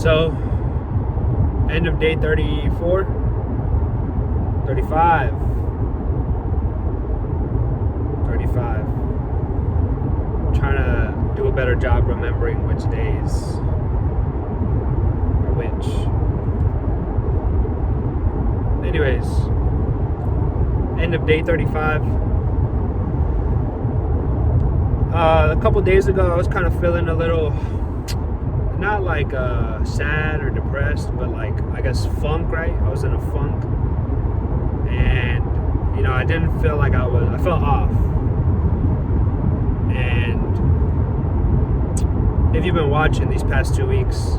So, end of day 34, 35. I'm trying to do a better job remembering which days are which. Anyways, end of day 35. A couple days ago, I was kind of feeling a little, not like sad or depressed, but like, I guess funk, right? I was in a funk, and I didn't feel like I felt off. And if you've been watching these past 2 weeks,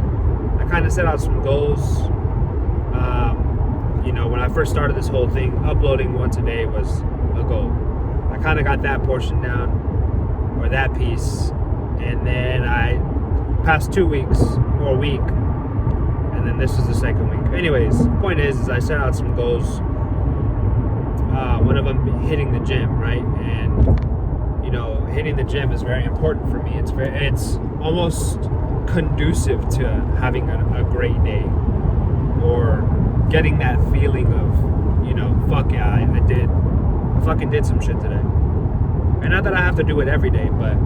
I kind of set out some goals. When I first started this whole thing, uploading once a day was a goal. I kind of got that portion down, or that piece, and then past 2 weeks or a week, and then this is the second week. Anyways, point is I set out some goals. One of them hitting the gym, right? And hitting the gym is very important for me. It's almost conducive to having a great day, or getting that feeling of, fuck yeah, I fucking did some shit today. And not that I have to do it every day, but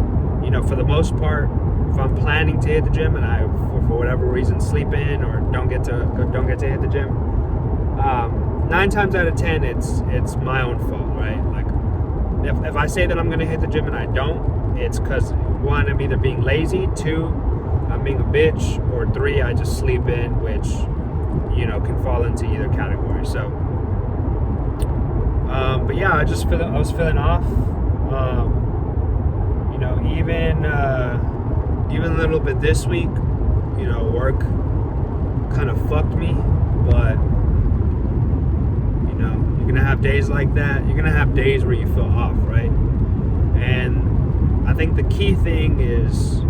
for the most part, if I'm planning to hit the gym and I, for whatever reason, sleep in or don't get to hit the gym, 9 times out of 10, it's my own fault, right? Like, if I say that I'm gonna hit the gym and I don't, it's because 1, I'm either being lazy, 2, I'm being a bitch, or 3, I just sleep in, which can fall into either category. So, but yeah, I was feeling off. Even a little bit this week, work kind of fucked me, but you're gonna have days like that. You're gonna have days where you feel off, right? And I think the key thing is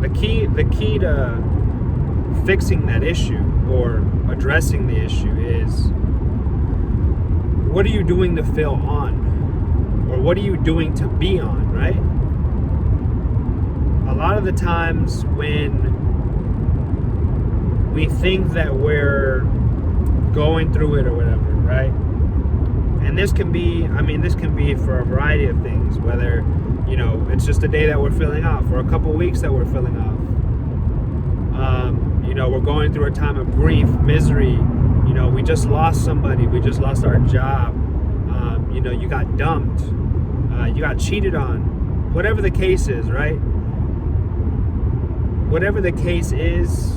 the key to fixing that issue or addressing the issue is, what are you doing to feel on, or what are you doing to be on, right? A lot of the times when we think that we're going through it or whatever, right? And this can be for a variety of things, whether it's just a day that we're feeling off, or a couple weeks that we're feeling off. We're going through a time of grief, misery. We just lost somebody. We just lost our job. You got dumped. You got cheated on. Whatever the case is, right? Whatever the case is,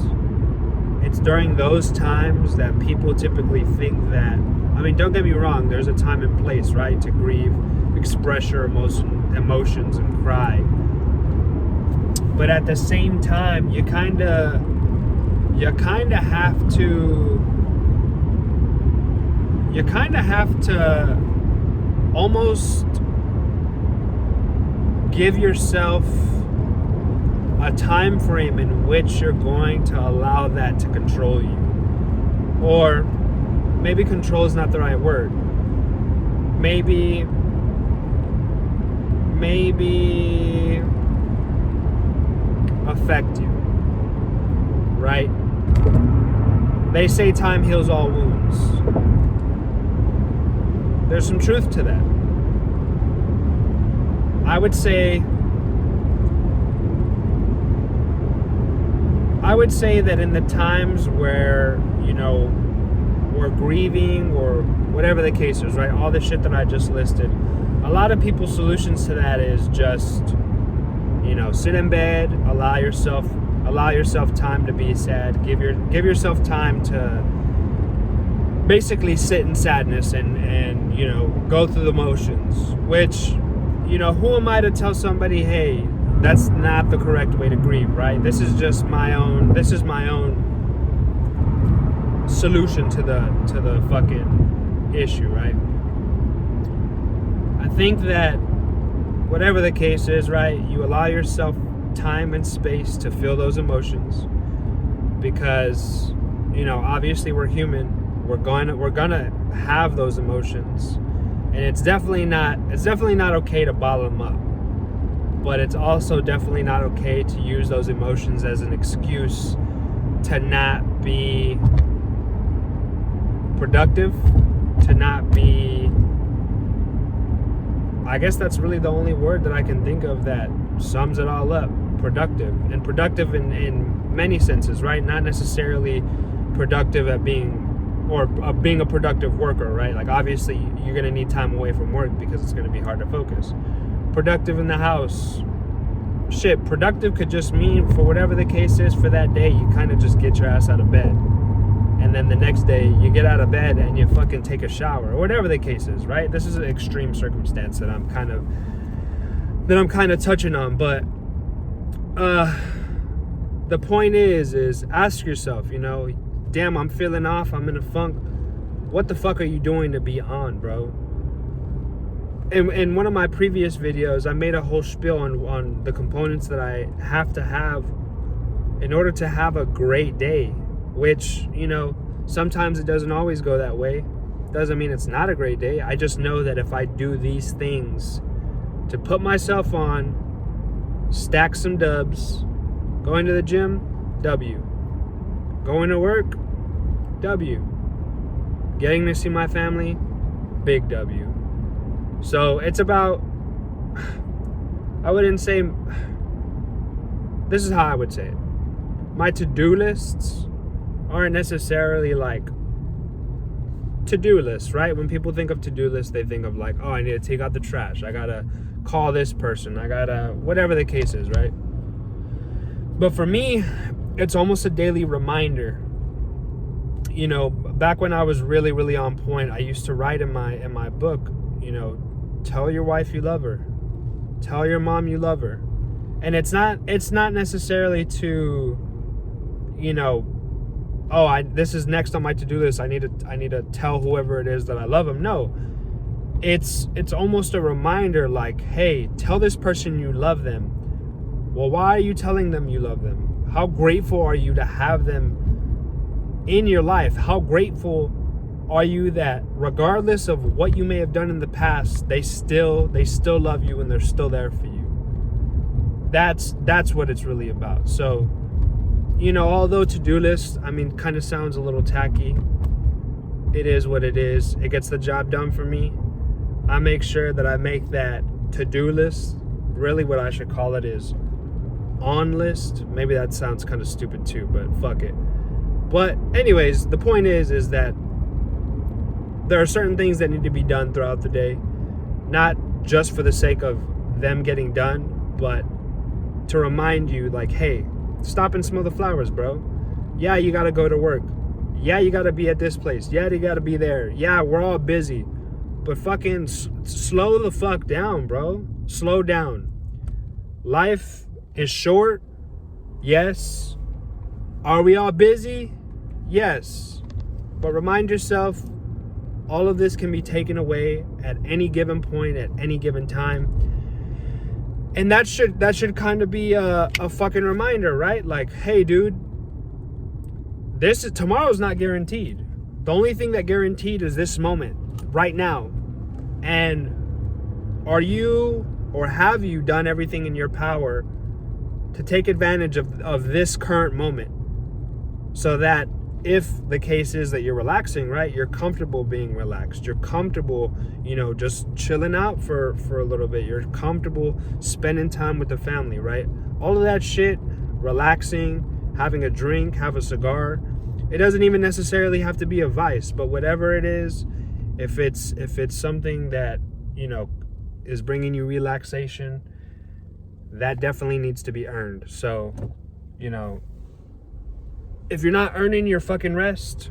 it's during those times that people typically think that, don't get me wrong, there's a time and place, right, to grieve, express your emotions and cry. But at the same time, you kind of have to almost give yourself a time frame in which you're going to allow that to control you. Or maybe control is not the right word. Maybe affect you, right? They say time heals all wounds. There's some truth to that. I would say that in the times where, we're grieving or whatever the case is, right? All the shit that I just listed. A lot of people's solutions to that is just, sit in bed, allow yourself time to be sad, give yourself time to basically sit in sadness and go through the motions, which, who am I to tell somebody, hey, that's not the correct way to grieve, right? This is my own solution to the fucking issue, right? I think that whatever the case is, right, you allow yourself time and space to feel those emotions, because obviously we're human. We're gonna have those emotions, and it's definitely not okay to bottle them up. but it's also definitely not okay to use those emotions as an excuse to not be productive, to not be, I guess that's really the only word that I can think of that sums it all up. Productive. And productive in many senses, right? Not necessarily productive at being a productive worker, right? Like, obviously you're going to need time away from work because it's going to be hard to focus. Productive in the house. Shit, productive could just mean, for whatever the case is for that day, you kind of just get your ass out of bed. And then the next day you get out of bed and you fucking take a shower, or whatever the case is, right? This is an extreme circumstance that I'm kind of touching on, but the point is ask yourself, damn, I'm feeling off, I'm in a funk. What the fuck are you doing to be on, bro? In one of my previous videos, I made a whole spiel on the components that I have to have in order to have a great day, which, sometimes it doesn't always go that way. Doesn't mean it's not a great day. I just know that if I do these things to put myself on, stack some dubs, going to the gym, W. Going to work, W. Getting to see my family, big W. So it's about, I wouldn't say, this is how I would say it. My to-do lists aren't necessarily like to-do lists, right? When people think of to-do lists, they think of like, oh, I need to take out the trash. I gotta call this person. I gotta, whatever the case is, right? But for me, it's almost a daily reminder. Back when I was really, really on point, I used to write in my book, tell your wife you love her. Tell your mom you love her. And it's not necessarily to, this is next on my to-do list. I need to tell whoever it is that I love them. No. It's almost a reminder, like, hey, tell this person you love them. Well, why are you telling them you love them? How grateful are you to have them in your life? How grateful are you that regardless of what you may have done in the past, they still love you and they're still there for you? That's what it's really about. So, although to-do list, kind of sounds a little tacky, it is what it is. It gets the job done for me. I make sure that I make that to-do list, really what I should call it is on list. Maybe that sounds kind of stupid too, but fuck it. But anyways, the point is that there are certain things that need to be done throughout the day, not just for the sake of them getting done, but to remind you, like, hey, stop and smell the flowers, bro. Yeah, you gotta go to work. Yeah, you gotta be at this place. Yeah, you gotta be there. Yeah, we're all busy. But fucking slow the fuck down, bro. Slow down. Life is short. Yes. Are we all busy? Yes. But remind yourself, all of this can be taken away at any given point, at any given time. And that should kind of be a fucking reminder, right? Like, hey, dude, tomorrow's not guaranteed. The only thing that guaranteed is this moment, right now. And are you, or have you done everything in your power to take advantage of this current moment, so that if the case is that you're relaxing, right, you're comfortable being relaxed, you're comfortable, just chilling out for a little bit, you're comfortable spending time with the family, right? All of that shit, relaxing, having a drink, have a cigar. It doesn't even necessarily have to be a vice, but whatever it is, if it's something that, is bringing you relaxation, that definitely needs to be earned. So, if you're not earning your fucking rest,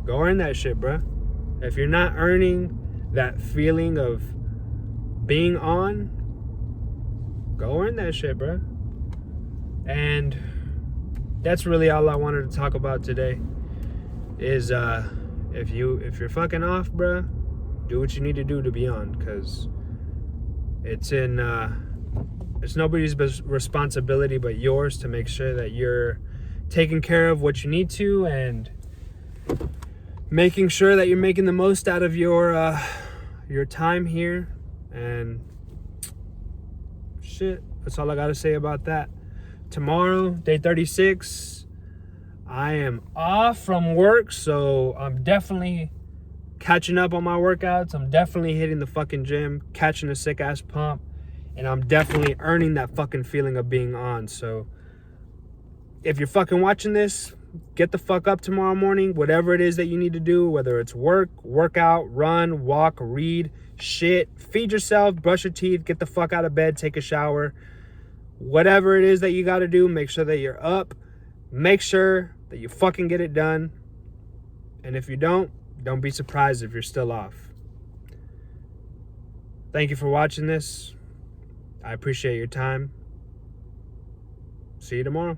go earn that shit, bruh. If you're not earning that feeling of being on, go earn that shit, bruh. And that's really all I wanted to talk about today. Is if you're fucking off, bruh, do what you need to do to be on, because it's nobody's responsibility but yours to make sure that you're taking care of what you need to, and making sure that you're making the most out of your time here. And shit. That's all I got to say about that. Tomorrow, day 36, I am off from work, so I'm definitely catching up on my workouts. I'm definitely hitting the fucking gym, catching a sick ass pump, and I'm definitely earning that fucking feeling of being on. So if you're fucking watching this, get the fuck up tomorrow morning, whatever it is that you need to do, whether it's work, workout, run, walk, read, shit, feed yourself, brush your teeth, get the fuck out of bed, take a shower. Whatever it is that you got to do, make sure that you're up. Make sure that you fucking get it done. And if you don't be surprised if you're still off. Thank you for watching this. I appreciate your time. See you tomorrow.